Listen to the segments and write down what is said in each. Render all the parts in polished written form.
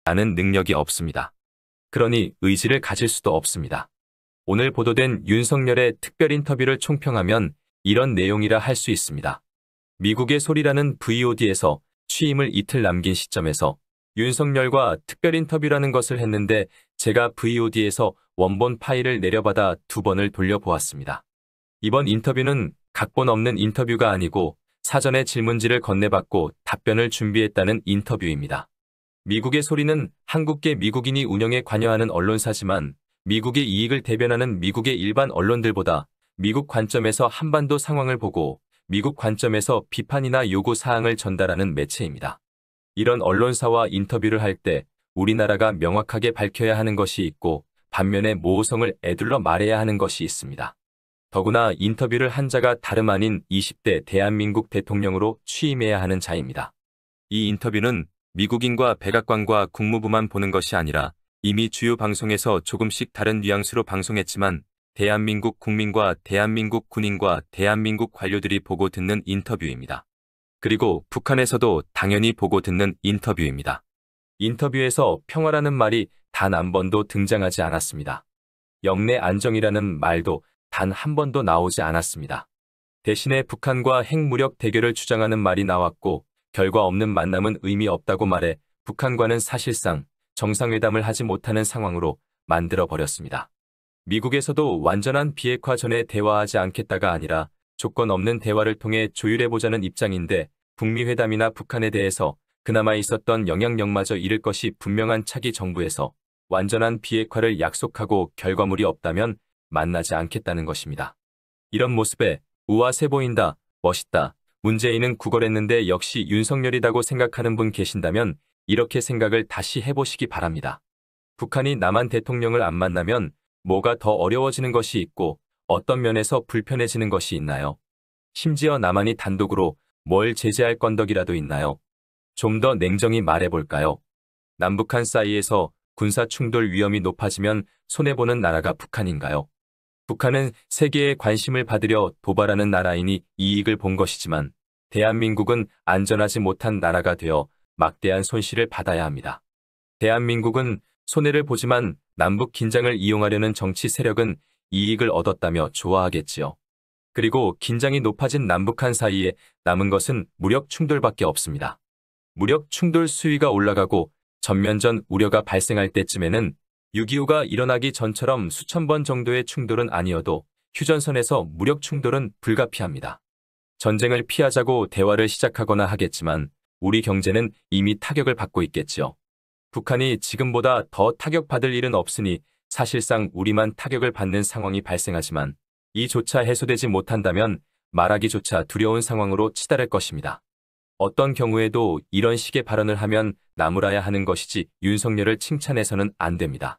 나는 능력이 없습니다. 그러니 의지를 가질 수도 없습니다. 오늘 보도된 윤석열의 특별 인터뷰를 총평하면 이런 내용이라 할 수 있습니다. 미국의 소리라는 VOD에서 취임을 이틀 남긴 시점에서 윤석열과 특별 인터뷰라는 것을 했는데 제가 VOD에서 원본 파일을 내려받아 2번을 돌려보았습니다. 이번 인터뷰는 각본 없는 인터뷰가 아니고 사전에 질문지를 건네받고 답변을 준비했다는 인터뷰입니다. 미국의 소리는 한국계 미국인이 운영에 관여하는 언론사지만 미국의 이익을 대변하는 미국의 일반 언론들보다 미국 관점에서 한반도 상황을 보고 미국 관점에서 비판이나 요구 사항을 전달하는 매체입니다. 이런 언론사와 인터뷰를 할 때 우리나라가 명확하게 밝혀야 하는 것이 있고 반면에 모호성을 에둘러 말해야 하는 것이 있습니다. 더구나 인터뷰를 한 자가 다름 아닌 20대 대한민국 대통령으로 취임해야 하는 자입니다. 이 인터뷰는 미국인과 백악관과 국무부만 보는 것이 아니라 이미 주요 방송에서 조금씩 다른 뉘앙스로 방송했지만 대한민국 국민과 대한민국 군인과 대한민국 관료들이 보고 듣는 인터뷰입니다. 그리고 북한에서도 당연히 보고 듣는 인터뷰입니다. 인터뷰에서 평화라는 말이 단 한 번도 등장하지 않았습니다. 영내 안정이라는 말도 단 한 번도 나오지 않았습니다. 대신에 북한과 핵무력 대결을 주장하는 말이 나왔고 결과 없는 만남은 의미 없다고 말해 북한과는 사실상 정상회담을 하지 못하는 상황으로 만들어버렸습니다. 미국에서도 완전한 비핵화 전에 대화하지 않겠다가 아니라 조건 없는 대화를 통해 조율해보자는 입장인데 북미 회담이나 북한에 대해서 그나마 있었던 영향력마저 잃을 것이 분명한 차기 정부에서 완전한 비핵화를 약속하고 결과물이 없다면 만나지 않겠다는 것입니다. 이런 모습에 우아세 보인다, 멋있다, 문재인은 구걸했는데 역시 윤석열이라고 생각하는 분 계신다면 이렇게 생각을 다시 해보시기 바랍니다. 북한이 남한 대통령을 안 만나면 뭐가 더 어려워지는 것이 있고 어떤 면에서 불편해지는 것이 있나요? 심지어 남한이 단독으로 뭘 제재할 건덕이라도 있나요? 좀 더 냉정히 말해볼까요? 남북한 사이에서 군사 충돌 위험이 높아지면 손해보는 나라가 북한인가요? 북한은 세계의 관심을 받으려 도발하는 나라이니 이익을 본 것이지만 대한민국은 안전하지 못한 나라가 되어 막대한 손실을 받아야 합니다. 대한민국은 손해를 보지만 남북 긴장을 이용하려는 정치 세력은 이익을 얻었다며 좋아하겠지요. 그리고 긴장이 높아진 남북한 사이에 남은 것은 무력 충돌밖에 없습니다. 무력 충돌 수위가 올라가고 전면전 우려가 발생할 때쯤에는 6.25가 일어나기 전처럼 수천 번 정도의 충돌은 아니어도 휴전선에서 무력 충돌은 불가피합니다. 전쟁을 피하자고 대화를 시작하거나 하겠지만 우리 경제는 이미 타격을 받고 있겠지요. 북한이 지금보다 더 타격받을 일은 없으니 사실상 우리만 타격을 받는 상황이 발생하지만 이조차 해소되지 못한다면 말하기조차 두려운 상황으로 치달을 것입니다. 어떤 경우에도 이런 식의 발언을 하면 나무라야 하는 것이지 윤석열을 칭찬해서는 안 됩니다.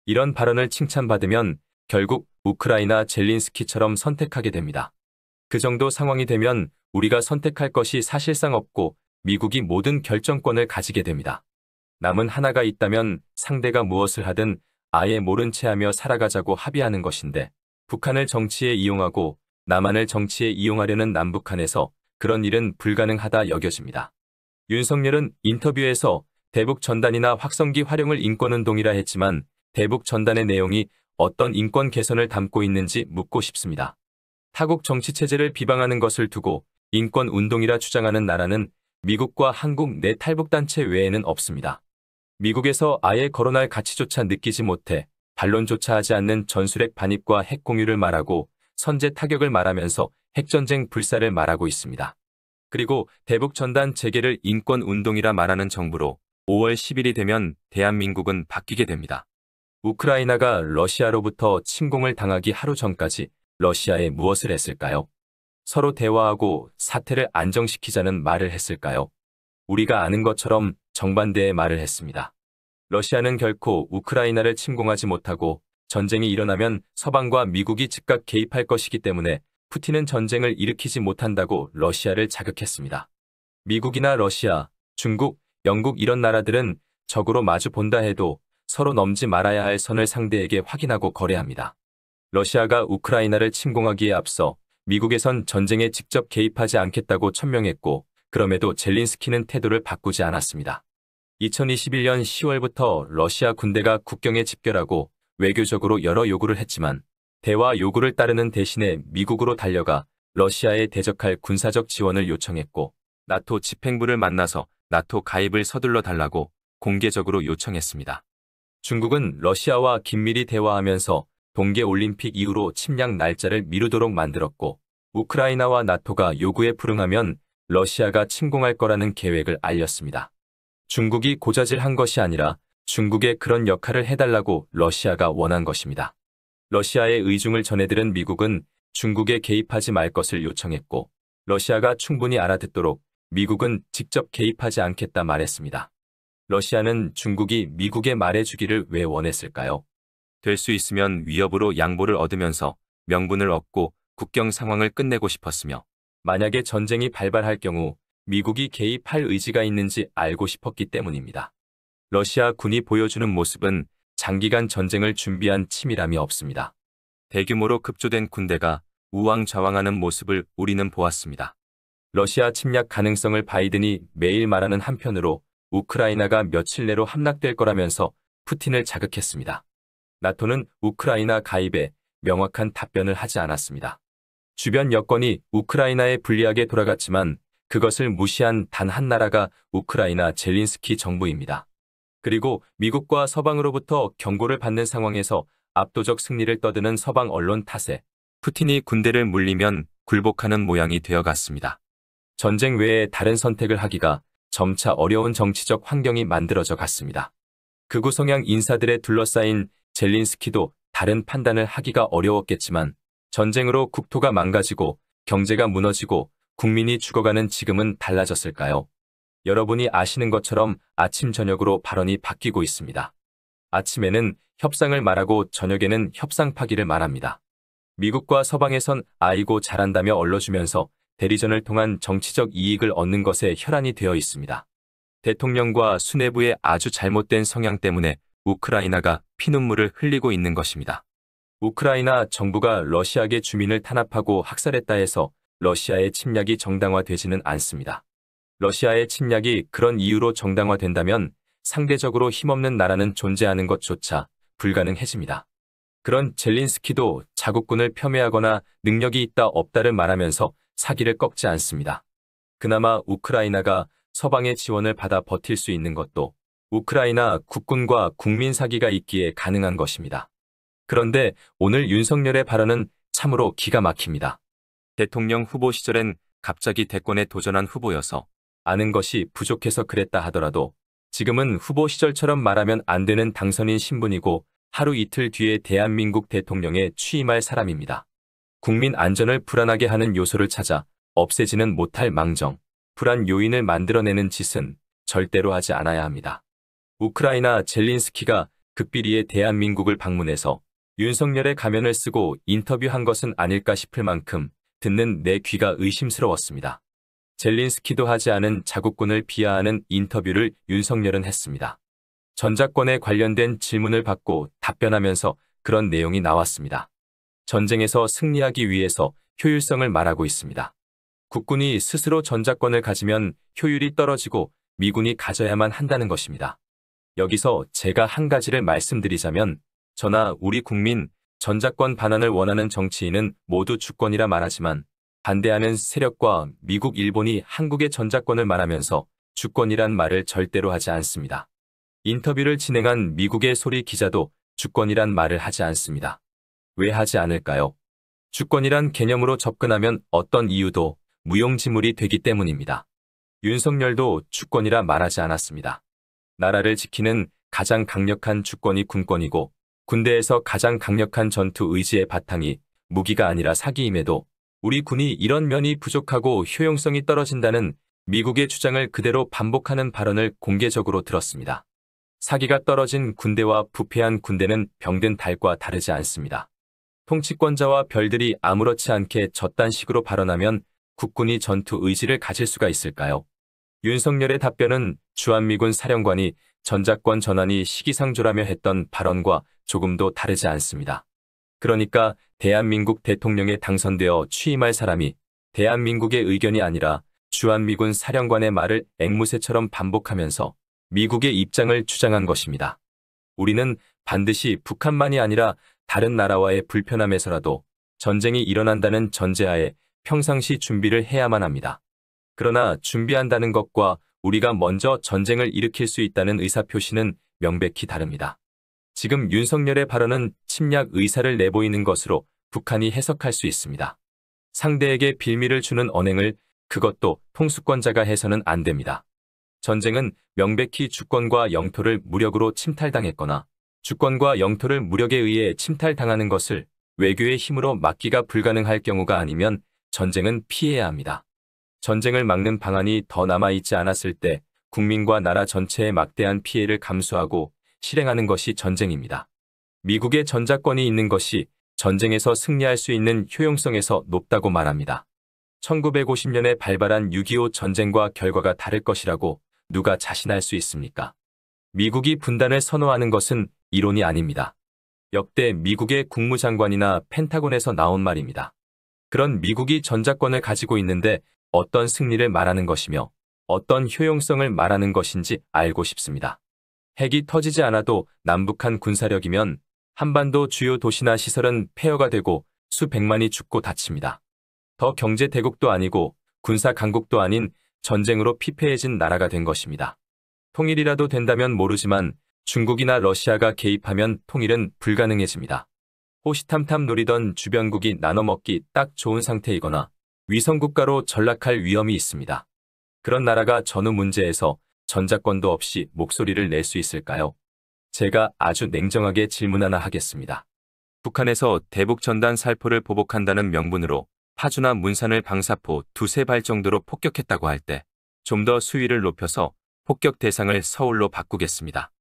이런 발언을 칭찬받으면 결국 우크라이나 젤린스키처럼 선택하게 됩니다. 그 정도 상황이 되면 우리가 선택할 것이 사실상 없고 미국이 모든 결정권을 가지게 됩니다. 남은 하나가 있다면 상대가 무엇을 하든 아예 모른 채 하며 살아가자고 합의하는 것인데 북한을 정치에 이용하고 남한을 정치에 이용하려는 남북한에서 그런 일은 불가능하다 여겨집니다. 윤석열은 인터뷰에서 대북 전단이나 확성기 활용을 인권운동이라 했지만 대북 전단의 내용이 어떤 인권 개선을 담고 있는지 묻고 싶습니다. 타국 정치체제를 비방하는 것을 두고 인권운동이라 주장하는 나라는 미국과 한국 내 탈북단체 외에는 없습니다. 미국에서 아예 거론할 가치조차 느끼지 못해 반론조차 하지 않는 전술핵 반입과 핵 공유를 말하고 선제 타격을 말하면서 핵전쟁 불사를 말하고 있습니다. 그리고 대북 전단 재개를 인권운동이라 말하는 정부로 5월 10일이 되면 대한민국은 바뀌게 됩니다. 우크라이나가 러시아로부터 침공을 당하기 하루 전까지 러시아에 무엇을 했을까요? 서로 대화하고 사태를 안정시키자는 말을 했을까요? 우리가 아는 것처럼 정반대의 말을 했습니다. 러시아는 결코 우크라이나를 침공하지 못하고 전쟁이 일어나면 서방과 미국이 즉각 개입할 것이기 때문에 푸틴은 전쟁을 일으키지 못한다고 러시아를 자극했습니다. 미국이나 러시아, 중국, 영국 이런 나라들은 적으로 마주 본다 해도 서로 넘지 말아야 할 선을 상대에게 확인하고 거래합니다. 러시아가 우크라이나를 침공하기에 앞서 미국에선 전쟁에 직접 개입하지 않겠다고 천명했고 그럼에도 젤린스키는 태도를 바꾸지 않았습니다. 2021년 10월부터 러시아 군대가 국경에 집결하고 외교적으로 여러 요구를 했지만 대화 요구를 따르는 대신에 미국으로 달려가 러시아에 대적할 군사적 지원을 요청했고 나토 집행부를 만나서 나토 가입을 서둘러 달라고 공개적으로 요청했습니다. 중국은 러시아와 긴밀히 대화하면서 동계올림픽 이후로 침략 날짜를 미루도록 만들었고 우크라이나와 나토가 요구에 불응하면 러시아가 침공할 거라는 계획을 알렸습니다. 중국이 고자질한 것이 아니라 중국의 그런 역할을 해달라고 러시아가 원한 것입니다. 러시아의 의중을 전해들은 미국은 중국에 개입하지 말 것을 요청했고 러시아가 충분히 알아듣도록 미국은 직접 개입하지 않겠다 말했습니다. 러시아는 중국이 미국에 말해주기를 왜 원했을까요? 될 수 있으면 위협으로 양보를 얻으면서 명분을 얻고 국경 상황을 끝내고 싶었으며 만약에 전쟁이 발발할 경우 미국이 개입할 의지가 있는지 알고 싶었기 때문입니다. 러시아 군이 보여주는 모습은 장기간 전쟁을 준비한 치밀함이 없습니다. 대규모로 급조된 군대가 우왕좌왕하는 모습을 우리는 보았습니다. 러시아 침략 가능성을 바이든이 매일 말하는 한편으로 우크라이나가 며칠 내로 함락될 거라면서 푸틴을 자극했습니다. 나토는 우크라이나 가입에 명확한 답변을 하지 않았습니다. 주변 여건이 우크라이나에 불리하게 돌아갔지만 그것을 무시한 단 한 나라가 우크라이나 젤린스키 정부입니다. 그리고 미국과 서방으로부터 경고를 받는 상황에서 압도적 승리를 떠드는 서방 언론 탓에 푸틴이 군대를 물리면 굴복하는 모양이 되어갔습니다. 전쟁 외에 다른 선택을 하기가 점차 어려운 정치적 환경이 만들어져 갔습니다. 극우 성향 인사들에 둘러싸인 젤린스키도 다른 판단을 하기가 어려웠겠지만 전쟁으로 국토가 망가지고 경제가 무너지고 국민이 죽어가는 지금은 달라졌을까요? 여러분이 아시는 것처럼 아침 저녁으로 발언이 바뀌고 있습니다. 아침에는 협상을 말하고 저녁에는 협상 파기를 말합니다. 미국과 서방에선 아이고 잘한다며 얼러주면서 대리전을 통한 정치적 이익을 얻는 것에 혈안이 되어 있습니다. 대통령과 수뇌부의 아주 잘못된 성향 때문에 우크라이나가 피눈물을 흘리고 있는 것입니다. 우크라이나 정부가 러시아계 주민을 탄압하고 학살했다 해서 러시아의 침략이 정당화되지는 않습니다. 러시아의 침략이 그런 이유로 정당화된다면 상대적으로 힘없는 나라는 존재하는 것조차 불가능해집니다. 그런 젤린스키도 자국군을 폄훼하거나 능력이 있다 없다를 말하면서 사기를 꺾지 않습니다. 그나마 우크라이나가 서방의 지원을 받아 버틸 수 있는 것도 우크라이나 국군과 국민 사기가 있기에 가능한 것입니다. 그런데 오늘 윤석열의 발언은 참으로 기가 막힙니다. 대통령 후보 시절엔 갑자기 대권에 도전한 후보여서 아는 것이 부족해서 그랬다 하더라도 지금은 후보 시절처럼 말하면 안 되는 당선인 신분이고 하루 이틀 뒤에 대한민국 대통령에 취임할 사람입니다. 국민 안전을 불안하게 하는 요소를 찾아 없애지는 못할 망정, 불안 요인을 만들어내는 짓은 절대로 하지 않아야 합니다. 우크라이나 젤린스키가 극비리에 대한민국을 방문해서 윤석열의 가면을 쓰고 인터뷰한 것은 아닐까 싶을 만큼 듣는 내 귀가 의심스러웠습니다. 젤린스키도 하지 않은 자국군을 비하하는 인터뷰를 윤석열은 했습니다. 전작권에 관련된 질문을 받고 답변하면서 그런 내용이 나왔습니다. 전쟁에서 승리하기 위해서 효율성을 말하고 있습니다. 국군이 스스로 전작권을 가지면 효율이 떨어지고 미군이 가져야만 한다는 것입니다. 여기서 제가 한 가지를 말씀드리자면 저나 우리 국민, 전작권 반환을 원하는 정치인은 모두 주권이라 말하지만 반대하는 세력과 미국, 일본이 한국의 전작권을 말하면서 주권이란 말을 절대로 하지 않습니다. 인터뷰를 진행한 미국의 소리 기자도 주권이란 말을 하지 않습니다. 왜 하지 않을까요? 주권이란 개념으로 접근하면 어떤 이유도 무용지물이 되기 때문입니다. 윤석열도 주권이라 말하지 않았습니다. 나라를 지키는 가장 강력한 주권이 군권이고 군대에서 가장 강력한 전투 의지의 바탕이 무기가 아니라 사기임에도 우리 군이 이런 면이 부족하고 효용성이 떨어진다는 미국의 주장을 그대로 반복하는 발언을 공개적으로 들었습니다. 사기가 떨어진 군대와 부패한 군대는 병든 닭과 다르지 않습니다. 통치권자와 별들이 아무렇지 않게 저딴 식으로 발언하면 국군이 전투 의지를 가질 수가 있을까요? 윤석열의 답변은 주한미군 사령관이 전작권 전환이 시기상조라며 했던 발언과 조금도 다르지 않습니다. 그러니까 대한민국 대통령에 당선되어 취임할 사람이 대한민국의 의견이 아니라 주한미군 사령관의 말을 앵무새처럼 반복하면서 미국의 입장을 주장한 것입니다. 우리는 반드시 북한만이 아니라 다른 나라와의 불편함에서라도 전쟁이 일어난다는 전제하에 평상시 준비를 해야만 합니다. 그러나 준비한다는 것과 우리가 먼저 전쟁을 일으킬 수 있다는 의사표시는 명백히 다릅니다. 지금 윤석열의 발언은 침략 의사를 내보이는 것으로 북한이 해석할 수 있습니다. 상대에게 빌미를 주는 언행을, 그것도 통수권자가 해서는 안 됩니다. 전쟁은 명백히 주권과 영토를 무력으로 침탈당했거나 주권과 영토를 무력에 의해 침탈당하는 것을 외교의 힘으로 막기가 불가능할 경우가 아니면 전쟁은 피해야 합니다. 전쟁을 막는 방안이 더 남아있지 않았을 때 국민과 나라 전체의 막대한 피해를 감수하고 실행하는 것이 전쟁입니다. 미국의 전자권이 있는 것이 전쟁에서 승리할 수 있는 효용성에서 높다고 말합니다. 1950년에 발발한 6.25 전쟁과 결과가 다를 것이라고 누가 자신할 수 있습니까? 미국이 분단을 선호하는 것은 이론이 아닙니다. 역대 미국의 국무장관이나 펜타곤에서 나온 말입니다. 그런 미국이 전자권을 가지고 있는데 어떤 승리를 말하는 것이며 어떤 효용성을 말하는 것인지 알고 싶습니다. 핵이 터지지 않아도 남북한 군사력이면 한반도 주요 도시나 시설은 폐허가 되고 수백만이 죽고 다칩니다. 더 경제 대국도 아니고 군사 강국도 아닌 전쟁으로 피폐해진 나라가 된 것입니다. 통일이라도 된다면 모르지만 중국이나 러시아가 개입하면 통일은 불가능해집니다. 호시탐탐 노리던 주변국이 나눠먹기 딱 좋은 상태이거나 위성국가로 전락할 위험이 있습니다. 그런 나라가 전후 문제에서 전자권도 없이 목소리를 낼 수 있을까요? 제가 아주 냉정하게 질문 하나 하겠습니다. 북한에서 대북전단 살포를 보복한다는 명분으로 파주나 문산을 방사포 2~3발 정도로 폭격했다고 할 때 좀 더 수위를 높여서 폭격 대상을 서울로 바꾸겠습니다.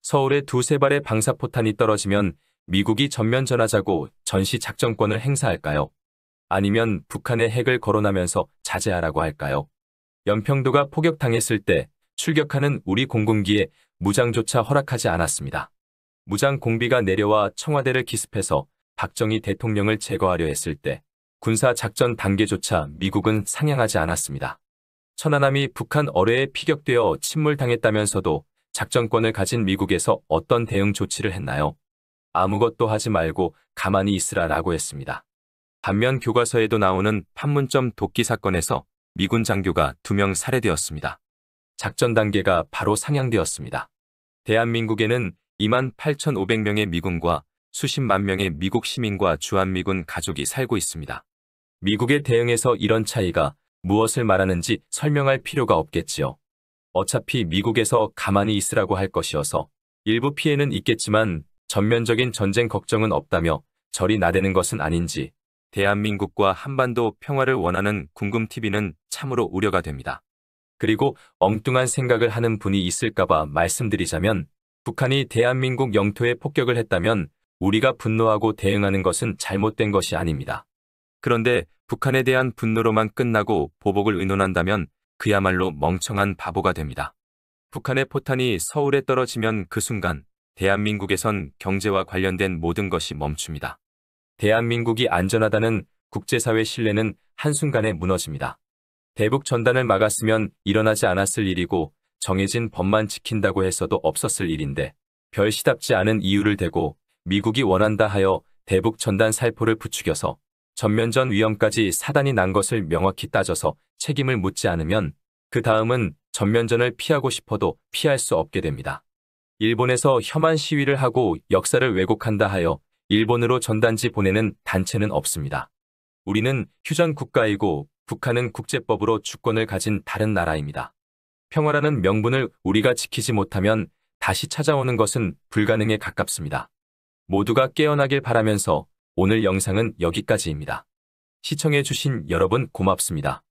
서울에 2~3발의 방사포탄이 떨어지면 미국이 전면 전하자고 전시 작전권을 행사할까요? 아니면 북한에 핵을 거론하면서 자제하라고 할까요? 연평도가 포격당했을 때 출격하는 우리 공군기에 무장조차 허락하지 않았습니다. 무장 공비가 내려와 청와대를 기습해서 박정희 대통령을 제거하려 했을 때 군사작전 단계조차 미국은 상향하지 않았습니다. 천안함이 북한 어뢰에 피격되어 침몰당했다면서도 작전권을 가진 미국에서 어떤 대응 조치를 했나요? 아무것도 하지 말고 가만히 있으라라고 했습니다. 반면 교과서에도 나오는 판문점 독기 사건에서 미군 장교가 2명 살해되었습니다. 작전 단계가 바로 상향되었습니다. 대한민국에는 28,500명의 미군과 수십만 명의 미국 시민과 주한미군 가족이 살고 있습니다. 미국의 대응에서 이런 차이가 무엇을 말하는지 설명할 필요가 없겠지요. 어차피 미국에서 가만히 있으라고 할 것이어서 일부 피해는 있겠지만 전면적인 전쟁 걱정은 없다며 저리 나대는 것은 아닌지 대한민국과 한반도 평화를 원하는 궁금TV는 참으로 우려가 됩니다. 그리고 엉뚱한 생각을 하는 분이 있을까봐 말씀드리자면 북한이 대한민국 영토에 폭격을 했다면 우리가 분노하고 대응하는 것은 잘못된 것이 아닙니다. 그런데 북한에 대한 분노로만 끝나고 보복을 의논한다면 그야말로 멍청한 바보가 됩니다. 북한의 포탄이 서울에 떨어지면 그 순간 대한민국에선 경제와 관련된 모든 것이 멈춥니다. 대한민국이 안전하다는 국제사회 신뢰는 한순간에 무너집니다. 대북 전단을 막았으면 일어나지 않았을 일이고 정해진 법만 지킨다고 했어도 없었을 일인데 별 시답지 않은 이유를 대고 미국이 원한다 하여 대북 전단 살포를 부추겨서 전면전 위험까지 사단이 난 것을 명확히 따져서 책임을 묻지 않으면 그 다음은 전면전을 피하고 싶어도 피할 수 없게 됩니다. 일본에서 혐한 시위를 하고 역사를 왜곡한다 하여 일본으로 전단지 보내는 단체는 없습니다. 우리는 휴전 국가이고 북한은 국제법으로 주권을 가진 다른 나라입니다. 평화라는 명분을 우리가 지키지 못하면 다시 찾아오는 것은 불가능에 가깝습니다. 모두가 깨어나길 바라면서 오늘 영상은 여기까지입니다. 시청해주신 여러분 고맙습니다.